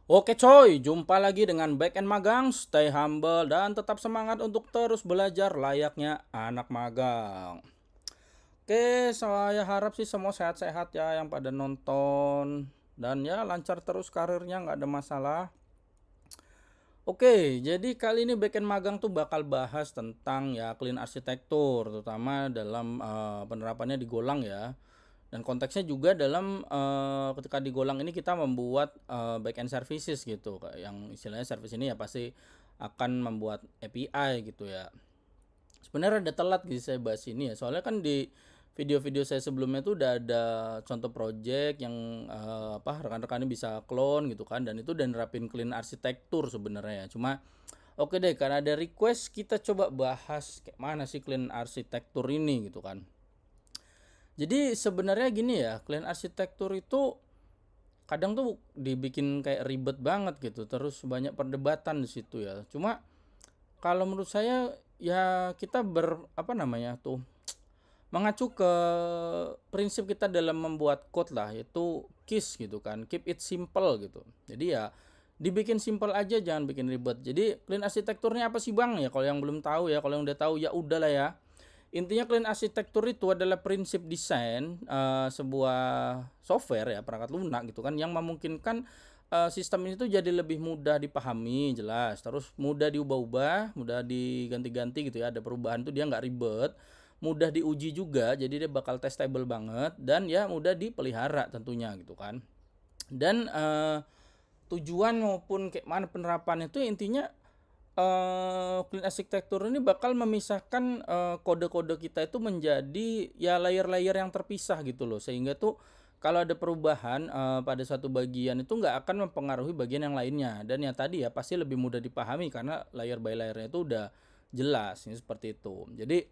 Oke coy, jumpa lagi dengan Backend Magang. Stay humble dan tetap semangat untuk terus belajar layaknya anak magang. Oke, saya harap sih semua sehat-sehat ya yang pada nonton. Dan ya lancar terus karirnya, nggak ada masalah. Oke, jadi kali ini Backend Magang tuh bakal bahas tentang ya clean arsitektur, terutama dalam penerapannya di Golang ya. Dan konteksnya juga dalam ketika di Golang ini kita membuat backend services gitu, yang istilahnya service ini ya pasti akan membuat API gitu ya. Sebenarnya ada telat gitu saya bahas ini ya, soalnya kan di video-video saya sebelumnya tuh udah ada contoh project yang rekan-rekannya bisa clone gitu kan, dan itu udah nerapin clean arsitektur sebenarnya ya. Cuma oke deh, karena ada request kita coba bahas kayak mana sih clean arsitektur ini gitu kan. Jadi sebenarnya gini ya, clean arsitektur itu kadang tuh dibikin kayak ribet banget gitu, terus banyak perdebatan di situ ya. Cuma kalau menurut saya ya kita mengacu ke prinsip kita dalam membuat code lah, yaitu KISS gitu kan, keep it simple gitu. Jadi ya dibikin simple aja, jangan bikin ribet. Jadi clean arsitekturnya apa sih bang ya? Kalau yang belum tahu ya, kalau yang udah tahu ya udahlah ya. Intinya clean arsitektur itu adalah prinsip desain sebuah software ya, perangkat lunak gitu kan, yang memungkinkan sistem ini tuh jadi lebih mudah dipahami, jelas, terus mudah diubah-ubah, mudah diganti-ganti gitu ya, ada perubahan tuh dia nggak ribet, mudah diuji juga, jadi dia bakal testable banget, dan ya mudah dipelihara tentunya gitu kan. Dan tujuan maupun kayak mana penerapan itu intinya clean arsitektur ini bakal memisahkan kode-kode kita itu menjadi ya layer-layer yang terpisah gitu loh, sehingga tuh kalau ada perubahan pada satu bagian itu nggak akan mempengaruhi bagian yang lainnya, dan yang tadi ya pasti lebih mudah dipahami karena layer by layernya itu udah jelas ini seperti itu. Jadi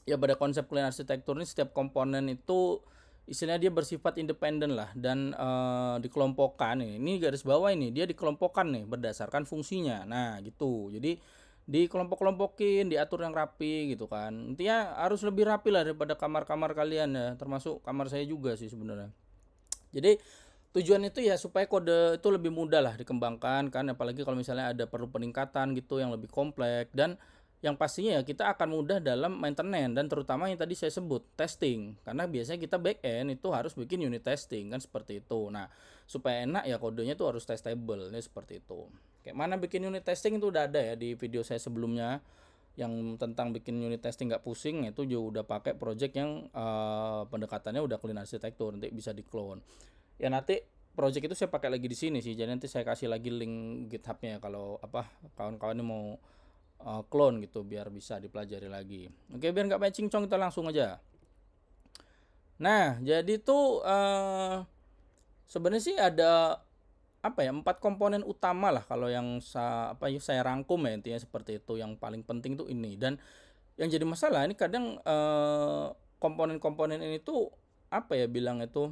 ya pada konsep clean arsitektur ini setiap komponen itu istilahnya dia bersifat independen lah, dan dikelompokkan nih. Ini garis bawah ini dia dikelompokkan nih berdasarkan fungsinya. Nah, gitu. Jadi dikelompok-kelompokin, diatur yang rapi gitu kan. Intinya harus lebih rapi lah daripada kamar-kamar kalian ya, termasuk kamar saya juga sih sebenarnya. Jadi tujuan itu ya supaya kode itu lebih mudah lah dikembangkan kan, apalagi kalau misalnya ada perlu peningkatan gitu yang lebih kompleks, dan yang pastinya ya kita akan mudah dalam maintenance, dan terutama yang tadi saya sebut testing, karena biasanya kita back end itu harus bikin unit testing kan, seperti itu. Nah, supaya enak ya kodenya tuh harus testable ini seperti itu. Kayak mana bikin unit testing itu udah ada ya di video saya sebelumnya, yang tentang bikin unit testing nggak pusing, itu juga udah pakai project yang pendekatannya udah clean arsitektur, nanti bisa di clone ya. Nanti project itu saya pakai lagi di sini sih, jadi nanti saya kasih lagi link GitHub-nya kalau kawan-kawan ini mau clone gitu biar bisa dipelajari lagi. Oke, biar nggak banyak cincong kita langsung aja. Nah, jadi tuh sebenarnya sih ada 4 komponen utama lah kalau yang saya rangkum ya, intinya seperti itu. Yang paling penting tuh ini, dan yang jadi masalah ini kadang komponen-komponen ini tuh bilang itu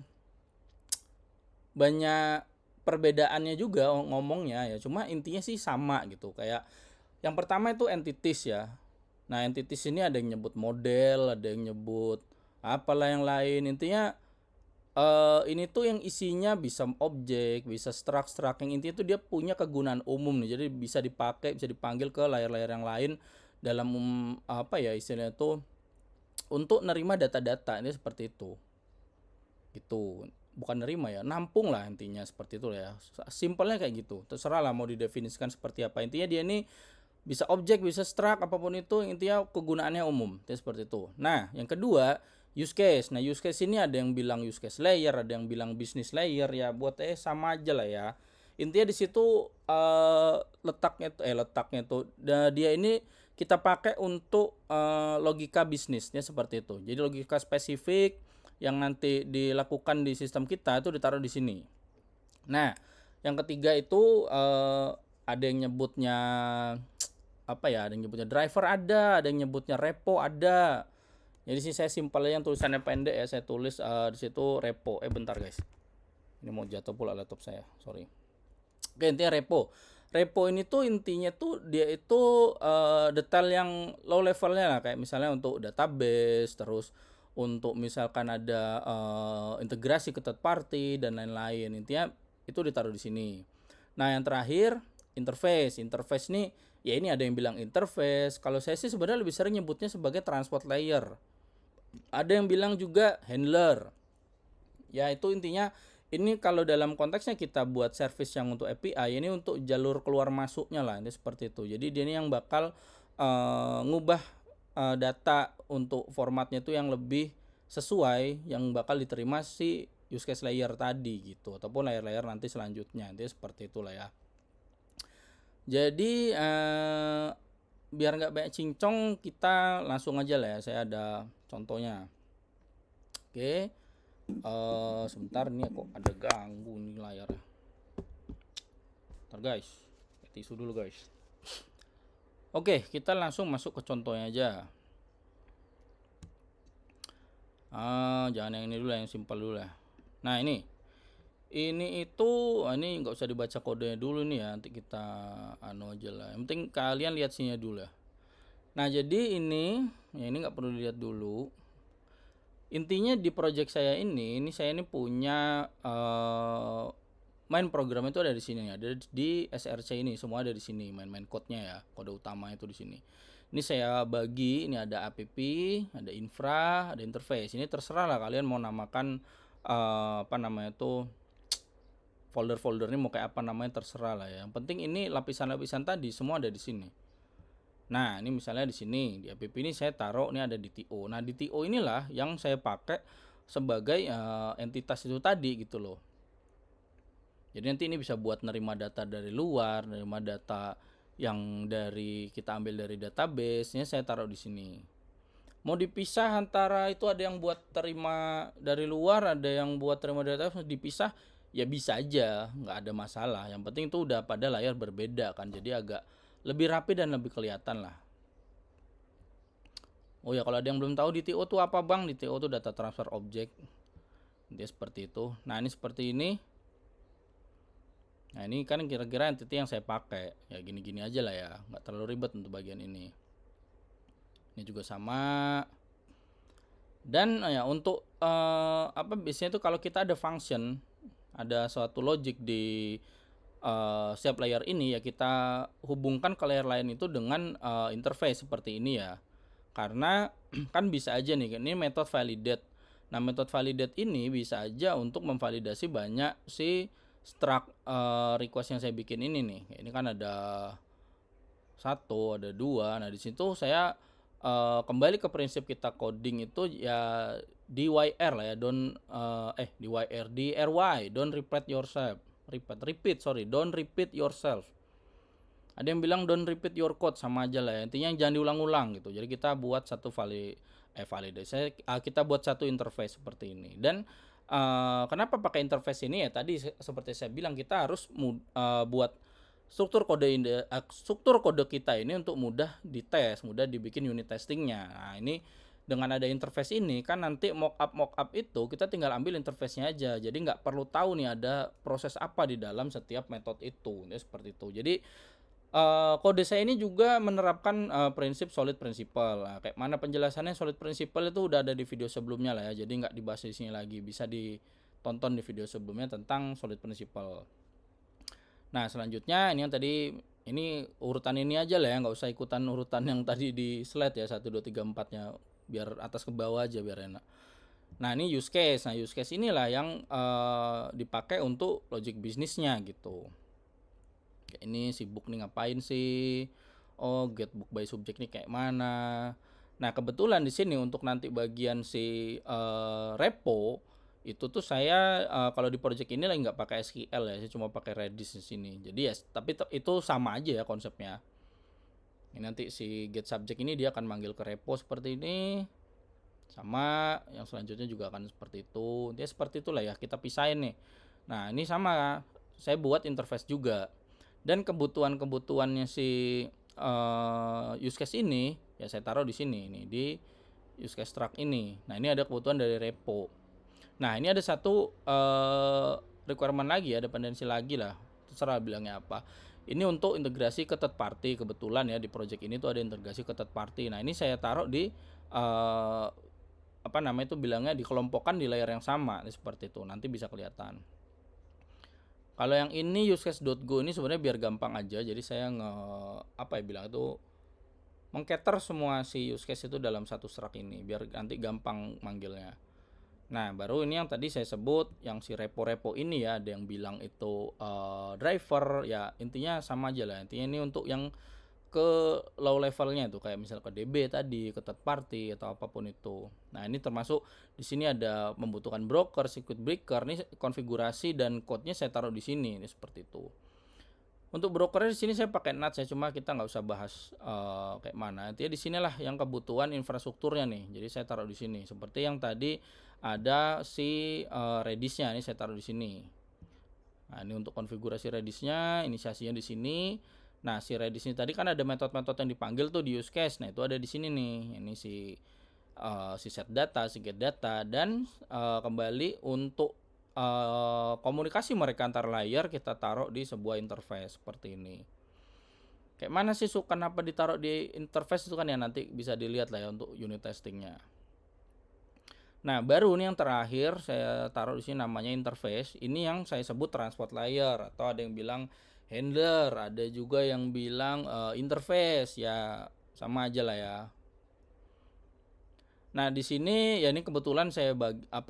banyak perbedaannya juga ngomongnya ya, cuma intinya sih sama gitu. Kayak yang pertama itu entities ya. Nah, entities ini ada yang nyebut model, ada yang nyebut apalah yang lain. Intinya ini tuh yang isinya bisa objek, bisa struct yang intinya tuh dia punya kegunaan umum nih. Jadi bisa dipakai, bisa dipanggil ke layar-layar yang lain dalam istilahnya tuh untuk nerima data-data ini seperti itu. Gitu. Bukan nerima ya, nampung lah intinya seperti itu ya. Simpelnya kayak gitu. Terserah lah mau didefinisikan seperti apa. Intinya dia ini bisa objek, bisa struct, apapun itu, intinya kegunaannya umum. Itu seperti itu. Nah, yang kedua, use case. Nah, use case ini ada yang bilang use case layer, ada yang bilang business layer ya. Buat sama aja lah ya. Intinya di situ letaknya tuh dia ini kita pakai untuk logika bisnisnya seperti itu. Jadi logika spesifik yang nanti dilakukan di sistem kita itu ditaruh di sini. Nah, yang ketiga itu ada yang nyebutnya ada yang nyebutnya driver, ada yang nyebutnya repo, ada. Jadi sih saya simpelnya yang tulisannya pendek ya, saya tulis di situ repo. Bentar guys, ini mau jatuh pula laptop saya, sorry. Oke, intinya repo. Repo ini tuh intinya tuh dia itu detail yang low levelnya lah, kayak misalnya untuk database, terus untuk misalkan ada integrasi ke third party dan lain-lain. Intinya itu ditaruh di sini. Nah, yang terakhir interface. Interface nih, ya ini ada yang bilang interface. Kalau saya sih sebenarnya lebih sering nyebutnya sebagai transport layer. Ada yang bilang juga handler. Ya itu intinya ini kalau dalam konteksnya kita buat service yang untuk API, ini untuk jalur keluar masuknya lah, ini seperti itu. Jadi dia ini yang bakal ngubah data untuk formatnya itu yang lebih sesuai yang bakal diterima si use case layer tadi gitu, ataupun layer-layer nanti selanjutnya. Nanti seperti itulah ya. Jadi biar nggak banyak cincong, kita langsung aja lah ya. Saya ada contohnya. Oke. Sebentar nih kok ada ganggu nih layarnya. Bentar guys. Tisu dulu guys. Oke, kita langsung masuk ke contohnya aja. Jangan yang ini dulu lah, yang simpel dulu lah. Nah ini itu ini nggak usah dibaca kodenya dulu nih ya, nanti kita aja lah. Yang penting kalian lihat sini dulu ya. Nah jadi ini ya, ini nggak perlu dilihat dulu. Intinya di project saya ini saya ini punya main program itu ada di sini, ada di SRC ini, semua ada di sini, main code-nya ya, kode utama itu di sini. Ini saya bagi, ini ada app, ada infra, ada interface. Ini terserah lah kalian mau namakan apa namanya itu, folder-folder ini mau kayak apa namanya, terserah lah ya. Yang penting ini lapisan-lapisan tadi semua ada di sini. Nah, ini misalnya di sini di app ini saya taruh ini ada di TO. Nah, di TO inilah yang saya pakai sebagai entitas itu tadi gitu loh. Jadi nanti ini bisa buat nerima data dari luar, nerima data yang dari kita ambil dari database-nya saya taruh di sini. Mau dipisah antara itu, ada yang buat terima dari luar, ada yang buat terima data dipisah, ya bisa aja, nggak ada masalah. Yang penting itu udah pada layar berbeda kan, jadi agak lebih rapi dan lebih kelihatan lah. Oh ya, kalau ada yang belum tahu di TO tuh apa bang? Di TO tuh data transfer object. Dia seperti itu. Nah ini seperti ini. Nah ini kan kira-kira entity yang saya pakai. Ya gini-gini aja lah ya, nggak terlalu ribet untuk bagian ini. Ini juga sama. Dan ya untuk apa biasanya tuh kalau kita ada function, ada suatu logic di setiap layer ini, ya kita hubungkan ke layer lain itu dengan interface seperti ini ya. Karena kan bisa aja nih, ini method validate. Nah method validate ini bisa aja untuk memvalidasi banyak si struct request yang saya bikin ini nih. Ini kan ada 1, ada 2. Nah di situ saya kembali ke prinsip kita coding itu ya DYR lah ya, di RY, don't repeat yourself. Don't repeat yourself. Ada yang bilang don't repeat your code, sama aja lah ya. Intinya jangan diulang-ulang gitu. Jadi kita buat satu validasi. Kita buat satu interface seperti ini. Dan kenapa pakai interface ini ya? Tadi seperti saya bilang, kita harus buat struktur kode kita ini untuk mudah dites, mudah dibikin unit testingnya. Nah ini dengan ada interface ini kan nanti mockup itu kita tinggal ambil interface-nya aja. Jadi nggak perlu tahu nih ada proses apa di dalam setiap metode itu. Ini seperti itu. Jadi kode saya ini juga menerapkan prinsip solid principle. Nah, kayak mana penjelasannya solid principle itu udah ada di video sebelumnya lah ya. Jadi nggak dibahas di sini lagi. Bisa ditonton di video sebelumnya tentang solid principle. Nah selanjutnya ini yang tadi, ini urutan ini aja lah ya, nggak usah ikutan urutan yang tadi di slide ya, 1, 2, 3, 4-nya, biar atas ke bawah aja biar enak. Nah ini use case. Nah use case inilah yang dipakai untuk logic bisnisnya gitu. Kayak ini si book nih ngapain sih? Oh get book by subject nih kayak mana? Nah kebetulan di sini untuk nanti bagian si repo itu tuh saya kalau di project ini lagi nggak pakai SQL ya, saya cuma pakai Redis di sini. Jadi ya tapi itu sama aja ya konsepnya. Ini nanti si get subject ini dia akan manggil ke repo seperti ini, sama yang selanjutnya juga akan seperti itu. Dia seperti itulah ya, kita pisahin nih. Nah ini sama, saya buat interface juga, dan kebutuhannya si use case ini ya saya taruh di sini nih, di use case struct ini. Nah ini ada kebutuhan dari repo. Nah ini ada satu requirement lagi ya, dependensi lagi lah, terserah bilangnya apa. Ini untuk integrasi ke third party. Kebetulan ya di project ini tuh ada integrasi ke third party. Nah ini saya taruh di apa namanya itu bilangnya, dikelompokkan di layer yang sama seperti itu, nanti bisa kelihatan. Kalau yang ini usecase.go ini sebenarnya biar gampang aja. Jadi saya bilang itu mengcater semua si use case itu dalam satu struct ini biar nanti gampang manggilnya. Nah, baru ini yang tadi saya sebut yang si repo-repo ini ya, ada yang bilang itu driver ya, intinya sama aja lah. Intinya ini untuk yang ke low levelnya itu kayak misal ke DB tadi, ke third party atau apapun itu. Nah, ini termasuk di sini ada membutuhkan broker, circuit breaker, ini konfigurasi dan code-nya saya taruh di sini, ini seperti itu. Untuk brokernya di sini saya pakai NAT ya, cuma kita nggak usah bahas kayak mana. Intinya di sinilah yang kebutuhan infrastrukturnya nih. Jadi saya taruh di sini. Seperti yang tadi ada si Redis-nya, ini saya taruh di sini. Nah, ini untuk konfigurasi Redis-nya, inisiasinya di sini. Nah, si Redis ini tadi kan ada metode-metode yang dipanggil tuh di use case. Nah, itu ada di sini nih. Ini si set data, si get data, dan kembali untuk komunikasi mereka antar layer kita taruh di sebuah interface seperti ini. Kayak mana sih kenapa ditaruh di interface itu kan ya, nanti bisa dilihat lah ya untuk unit testingnya. Nah, baru nih yang terakhir saya taruh di sini namanya interface. Ini yang saya sebut transport layer, atau ada yang bilang handler, ada juga yang bilang interface, ya sama aja lah ya. Nah, di sini ya ini kebetulan saya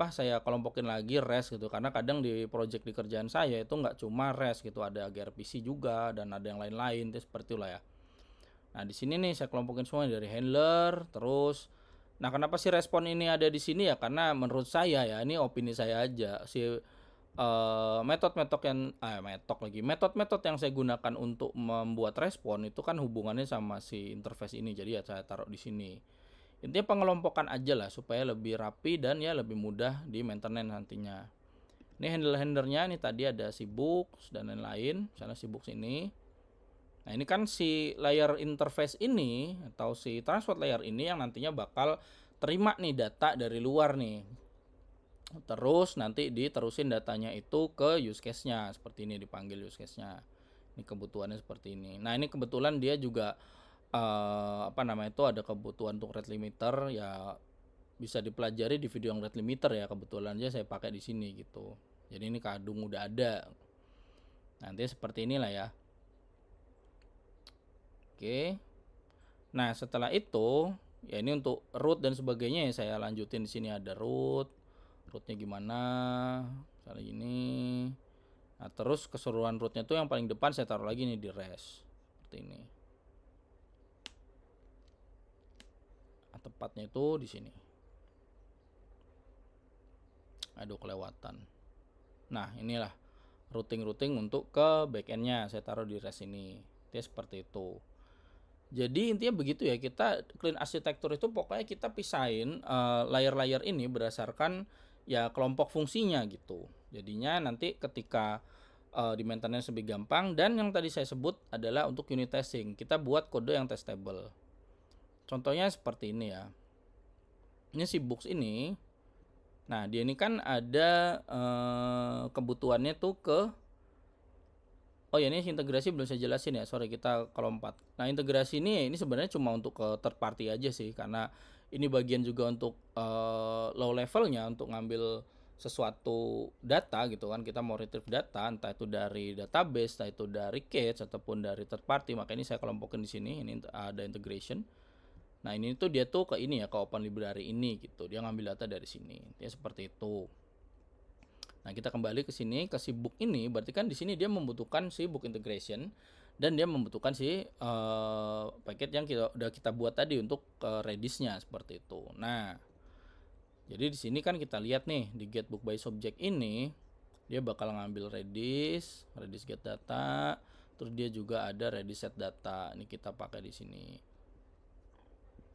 saya kelompokin lagi REST gitu, karena kadang di project di kerjaan saya itu nggak cuma REST gitu, ada gRPC juga dan ada yang lain-lain seperti itulah ya. Nah, di sini nih saya kelompokin semua dari handler, terus nah kenapa sih respon ini ada di sini ya, karena menurut saya ya, ini opini saya aja, si metode-metode yang saya gunakan untuk membuat respon itu kan hubungannya sama si interface ini, jadi ya saya taruh di sini. Intinya pengelompokan aja lah supaya lebih rapi dan ya lebih mudah di maintenance nantinya. Ini handler-handlernya, ini tadi ada si books dan lain-lain, misalnya si books ini. Nah, ini kan si layer interface ini atau si transport layer ini yang nantinya bakal terima nih data dari luar nih. Terus nanti diterusin datanya itu ke use case-nya, seperti ini dipanggil use case-nya. Ini kebutuhannya seperti ini. Nah, ini kebetulan dia juga itu ada kebutuhan untuk rate limiter ya, bisa dipelajari di video yang rate limiter ya, kebetulan aja saya pakai di sini gitu. Jadi ini kadung udah ada. Nanti seperti inilah ya. Oke. Nah, setelah itu ya ini untuk root dan sebagainya ya saya lanjutin di sini, ada rootnya gimana misalnya ini. Nah, terus keseluruhan rootnya tuh yang paling depan saya taruh lagi nih di rest seperti ini. Nah, tepatnya itu di sini. Aduh, kelewatan. Nah, inilah routing untuk ke backendnya saya taruh di rest ini. Dia seperti itu. Jadi intinya begitu ya, kita clean arsitektur itu pokoknya kita pisahin layer-layer ini berdasarkan ya kelompok fungsinya gitu. Jadinya nanti ketika di maintenance lebih gampang, dan yang tadi saya sebut adalah untuk unit testing. Kita buat kode yang testable. Contohnya seperti ini ya. Ini si books ini. Nah, dia ini kan ada kebutuhannya tuh ke ini integrasi belum saya jelasin ya, sorry, kita kelompat. Nah, integrasi ini sebenarnya cuma untuk ke third party aja sih, karena ini bagian juga untuk low levelnya, untuk ngambil sesuatu data gitu kan, kita mau retrieve data entah itu dari database, entah itu dari cache ataupun dari third party. Maka ini saya kelompokin di sini, ini ada integration. Nah, ini tuh dia tuh ke ini ya, ke open library ini gitu, dia ngambil data dari sini ya, seperti itu. Nah, kita kembali ke sini ke si book ini, berarti kan di sini dia membutuhkan si book integration dan dia membutuhkan si paket yang udah kita buat tadi untuk Redis-nya seperti itu. Nah, jadi di sini kan kita lihat nih di get book by subject ini dia bakal ngambil Redis get data, terus dia juga ada Redis set data. Ini kita pakai di sini.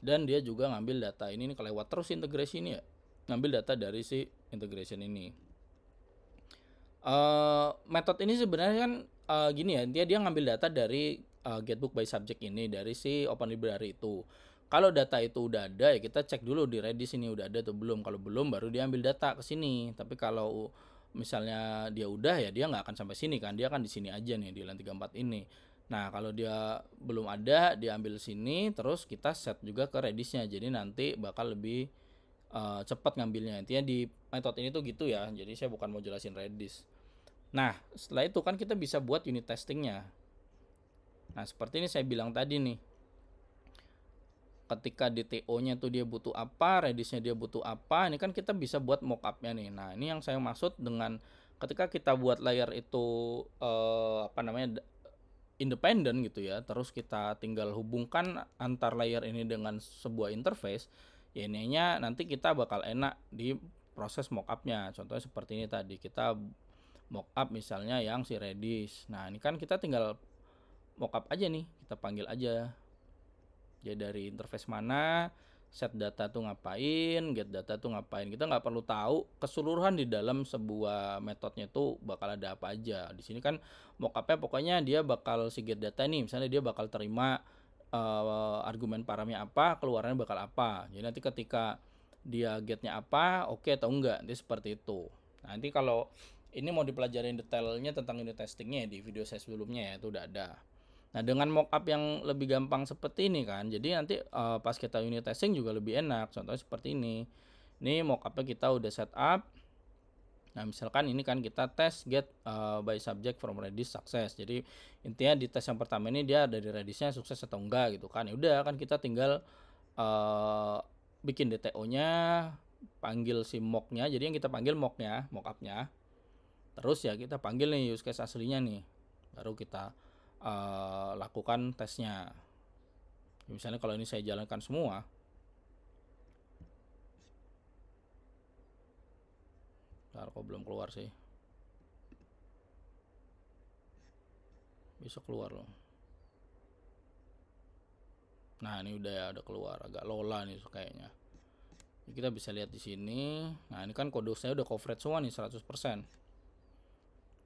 Dan dia juga ngambil data ini kelewat terus integrasi ini ya. Ngambil data dari si integration ini. Metode ini sebenarnya kan gini ya, dia ngambil data dari getbook by subject ini dari si open library itu. Kalau data itu udah ada ya kita cek dulu di Redis ini udah ada atau belum. Kalau belum baru dia ambil data ke sini. Tapi kalau misalnya dia udah ya dia nggak akan sampai sini kan, dia akan di sini aja nih di LAN 34 ini. Nah, kalau dia belum ada dia ambil sini, terus kita set juga ke Redis-nya. Jadi nanti bakal lebih cepat ngambilnya. Intinya di metode ini tuh gitu ya. Jadi saya bukan mau jelasin Redis. Nah, setelah itu kan kita bisa buat unit testingnya. Nah, seperti ini saya bilang tadi nih. Ketika DTO-nya tuh dia butuh apa, Redis-nya dia butuh apa, ini kan kita bisa buat mockup-nya nih. Nah, ini yang saya maksud dengan ketika kita buat layer itu independen gitu ya, terus kita tinggal hubungkan antar layer ini dengan sebuah interface, ya ininya nanti kita bakal enak di proses mockupnya. Contohnya seperti ini tadi, kita mockup misalnya yang si Redis. Nah, ini kan kita tinggal mockup aja nih, kita panggil aja. Jadi dari interface mana, set data tuh ngapain, get data tuh ngapain. Kita nggak perlu tahu keseluruhan di dalam sebuah metodenya tuh bakal ada apa aja. Di sini kan mockupnya pokoknya dia bakal si get data nih, misalnya dia bakal terima argumen paramnya apa, keluarannya bakal apa. Jadi nanti ketika dia getnya apa, oke atau enggak, dia seperti itu. Nah, nanti kalau ini mau dipelajarin detailnya tentang unit testingnya di video saya sebelumnya ya, itu udah ada. Nah, dengan mockup yang lebih gampang seperti ini kan, jadi nanti pas kita unit testing juga lebih enak. Contohnya seperti ini. Ini mockupnya kita udah set up. Nah, misalkan ini kan kita tes get by subject from Redis success. Jadi intinya di tes yang pertama ini dia dari Redisnya sukses atau enggak gitu kan. Ya udah kan kita tinggal bikin DTO-nya, panggil si mock-nya. Jadi yang kita panggil mock-nya, mockupnya. Terus ya kita panggil nih use case aslinya nih. Baru kita lakukan tesnya. Misalnya kalau ini saya jalankan semua, ntar kok belum keluar sih, bisa keluar loh. Nah, ini udah keluar, agak lola nih kayaknya. Jadi kita bisa lihat di sini. Nah, ini kan kode saya udah coverage semua nih 100%.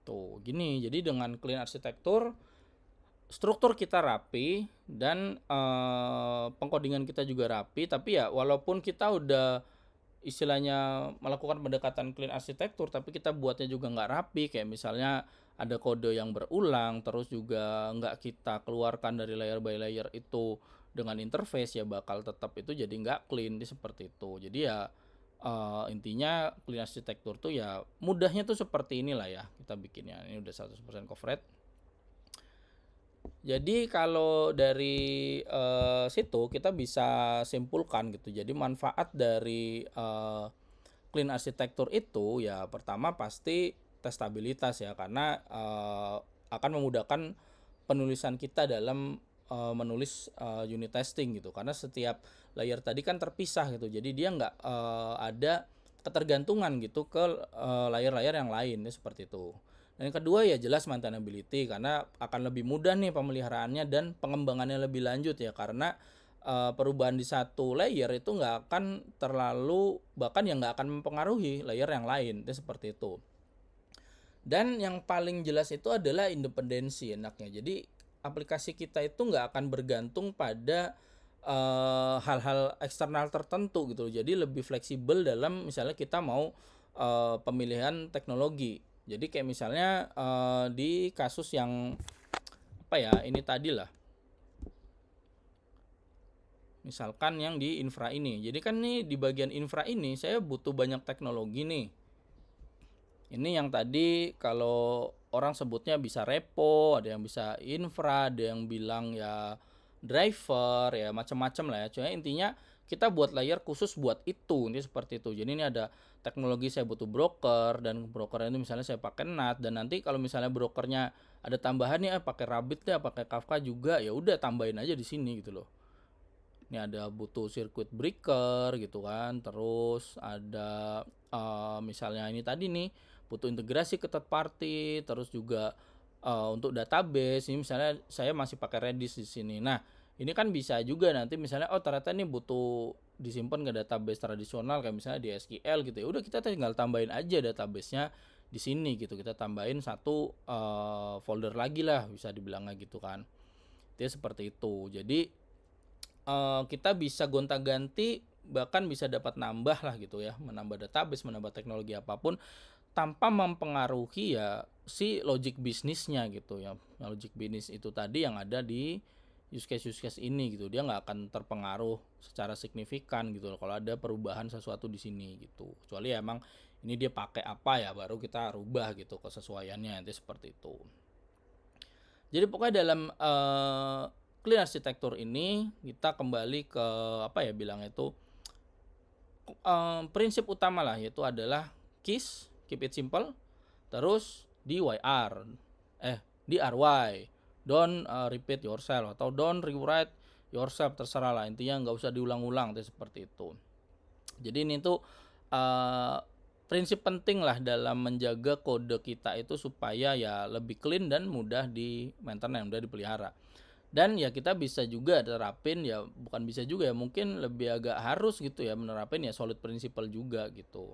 Tuh, gini. Jadi dengan clean arsitektur, struktur kita rapi dan pengkodingan kita juga rapi, tapi ya walaupun kita udah istilahnya melakukan pendekatan clean arsitektur, tapi kita buatnya juga nggak rapi, kayak misalnya ada kode yang berulang, terus juga nggak kita keluarkan dari layer by layer itu dengan interface, ya bakal tetap itu jadi nggak clean, seperti itu. Jadi ya intinya clean arsitektur tuh ya mudahnya tuh seperti inilah ya kita bikinnya. Ini udah 100% coverage. Jadi kalau dari situ kita bisa simpulkan gitu. Jadi manfaat dari clean arsitektur itu ya pertama pasti testabilitas ya, karena akan memudahkan penulisan kita dalam menulis unit testing gitu. Karena setiap layer tadi kan terpisah gitu. Jadi dia nggak ada ketergantungan gitu ke layer-layer yang lain ya, seperti itu. Dan yang kedua ya jelas maintainability, karena akan lebih mudah nih pemeliharaannya dan pengembangannya lebih lanjut ya, karena perubahan di satu layer itu nggak akan terlalu, bahkan ya nggak akan mempengaruhi layer yang lain ya, seperti itu. Dan yang paling jelas itu adalah independensi enaknya. Jadi aplikasi kita itu nggak akan bergantung pada hal-hal eksternal tertentu gitu. Jadi lebih fleksibel dalam misalnya kita mau pemilihan teknologi. Jadi kayak misalnya di kasus yang apa ya, ini tadi lah. Misalkan yang di infra ini. Jadi kan nih di bagian infra ini saya butuh banyak teknologi nih. Ini yang tadi kalau orang sebutnya bisa repo, ada yang bisa infra, ada yang bilang ya driver, ya macam-macam lah ya. Cuma intinya kita buat layer khusus buat itu, ini seperti itu. Jadi ini ada teknologi saya butuh broker, dan broker itu misalnya saya pakai NAT, dan nanti kalau misalnya brokernya ada tambahan nih, pakai Rabbit deh, pakai Kafka juga, ya udah tambahin aja di sini gitu loh. Ini ada butuh circuit breaker gitu kan, terus ada misalnya ini tadi nih butuh integrasi ke third party, terus juga untuk database ini misalnya saya masih pakai Redis di sini. Nah, ini kan bisa juga nanti misalnya ternyata ini butuh disimpan ke database tradisional kayak misalnya di SQL gitu ya. Udah kita tinggal tambahin aja databasenya di sini gitu. Kita tambahin satu folder lagi lah bisa dibilangnya gitu kan. Itu seperti itu. Jadi kita bisa gonta-ganti, bahkan bisa dapat nambah lah gitu ya, menambah database, menambah teknologi apapun tanpa mempengaruhi ya si logic bisnisnya gitu ya. Logic bisnis itu tadi yang ada di use case ini gitu. Dia nggak akan terpengaruh secara signifikan gitu loh kalau ada perubahan sesuatu di sini gitu. Kecuali emang ini dia pakai apa ya, baru kita rubah gitu kesesuaiannya, nanti seperti itu. Jadi pokoknya dalam clean arsitektur ini kita kembali ke apa ya bilang itu prinsip utama lah, yaitu adalah KISS, keep it simple, terus DYR, DRY, don't repeat yourself atau don't rewrite yourself, terserah lah, intinya nggak usah diulang-ulang seperti itu. Jadi ini tuh prinsip penting lah dalam menjaga kode kita itu supaya ya lebih clean dan mudah di maintenance, mudah dipelihara. Dan ya kita bisa juga terapin, ya bukan bisa juga ya, mungkin lebih agak harus gitu ya menerapin ya solid principle juga gitu,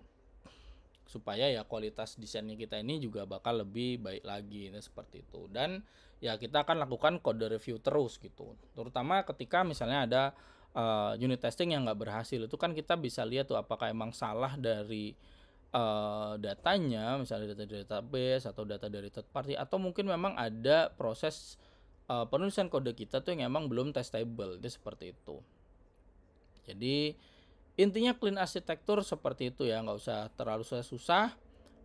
supaya ya kualitas desainnya kita ini juga bakal lebih baik lagi. Nah seperti itu. Dan ya kita akan lakukan code review terus gitu, terutama ketika misalnya ada unit testing yang nggak berhasil. Itu kan kita bisa lihat tuh apakah emang salah dari datanya, misalnya data dari database atau data dari third party, atau mungkin memang ada proses penulisan kode kita tuh yang emang belum testable. Itu seperti itu. Jadi intinya clean arsitektur seperti itu ya, nggak usah terlalu susah,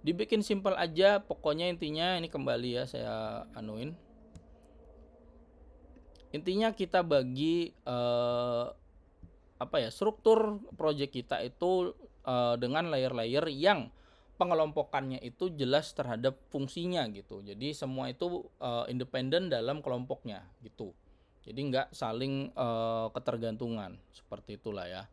dibikin simple aja. Pokoknya intinya ini kembali ya saya anuin, intinya kita bagi apa ya, struktur project kita itu dengan layer-layer yang pengelompokannya itu jelas terhadap fungsinya gitu. Jadi semua itu independen dalam kelompoknya gitu. Jadi nggak saling ketergantungan, seperti itulah ya.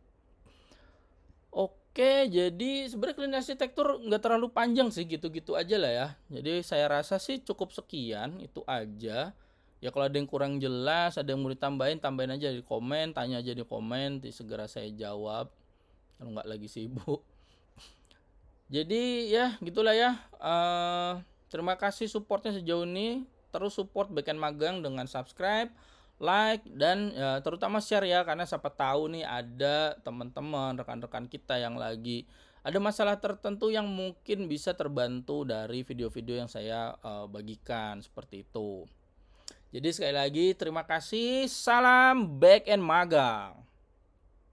Oke, jadi sebenarnya clean arsitektur nggak terlalu panjang sih, gitu-gitu aja lah ya. Jadi saya rasa sih cukup sekian, itu aja. Ya kalau ada yang kurang jelas, ada yang mau ditambahin, tambahin aja di komen, tanya aja di komen, segera saya jawab. Kalau nggak lagi sibuk. Jadi ya gitulah ya. Terima kasih supportnya sejauh ini. Terus support Backend Magang dengan subscribe, like, dan ya, terutama share ya, karena siapa tahu nih ada teman-teman, rekan-rekan kita yang lagi ada masalah tertentu yang mungkin bisa terbantu dari video-video yang saya bagikan seperti itu. Jadi sekali lagi terima kasih. Salam Backend Magang.